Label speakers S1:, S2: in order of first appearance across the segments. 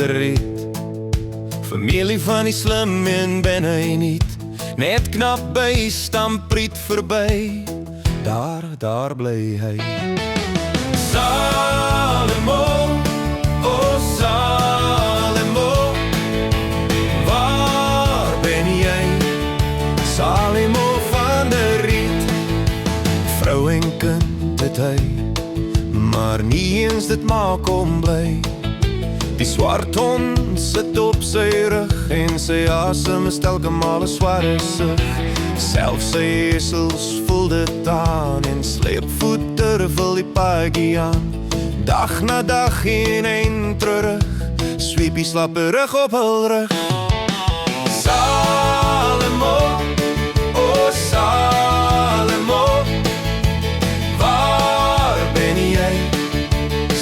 S1: der rit. Familie van die slim en ben hy niet. Net knap by Stampriet verby. Daar bly hy. Salomo, o Salomo, waar ben jy? Salomo van der Riet. Vrou en kind het hy, maar nie eens dit maak hom bly. Die swart hond sit op sy rug en sy asem is telke male sware sug. Selfs sy esels voel dit aan en sleepvoeter vul die paadjie aan. Dag na dag heen en terug, sweep die slappe rug op hul rug. Salomo, o Salomo, waar ben jy?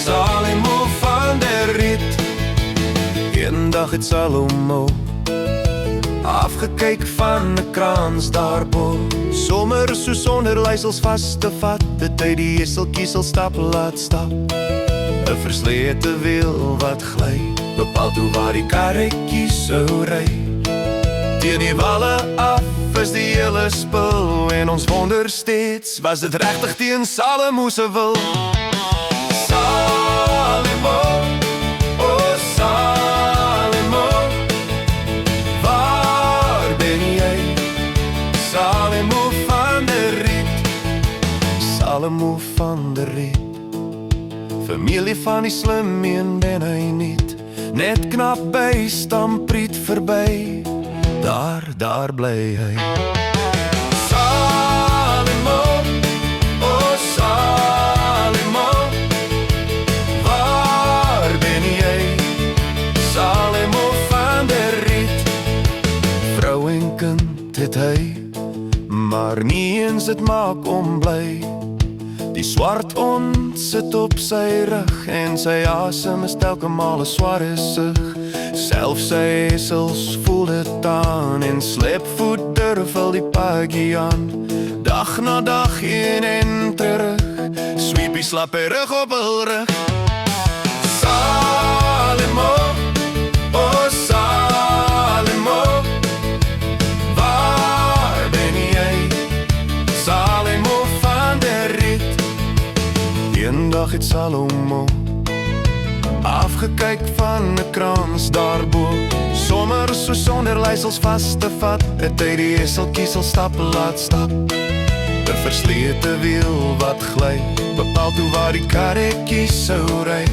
S1: Salomo van der Riet. Eendag het Salomo afgekyk van 'n krans daarbo. Sommer so sonder leisels vas te vat, het hy die eseltjies al stap laat stap. 'n Verslete wiel wat gly, bepaal toe waar die karretjies sou ry. Teen die walle af is die hele spul en ons wonder steeds, was dit regtig teen Salomo se wil? Salomo, o Salomo, waar ben jy? Salomo van der Riet. Salomo van der Riet. Familie van die slim een ben hy niet. Net knap by Stampriet verby. Daar bly hy. Salomo, o Salomo, waar ben jy? Salomo van der Riet. Vrou en kind het hy, maar nie eens dit maak hom bly. Die swart hond sit op sy rug en sy asem is telke male sware sug. Selfs sy esels voel dit aan en sleepvoeter vul die paadjie aan. Dag na dag heen en terug, sweep die slappe rug op hul rug. Salomo, o Salomo, waar ben jy? Salomo van der Riet. Eendag het Salomo afgekyk van 'n krans daarbo. Sommer so sonder leisels vas te vat, het hy die eseltjies al stap laat stap. 'n Verslete wiel wat gly, bepaal toe waar die karretjies sou ry.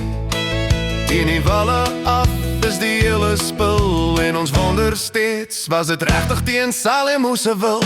S1: Teen die walle af is die hele spul en ons wonder steeds, was dit regtig teen Salomo se wil?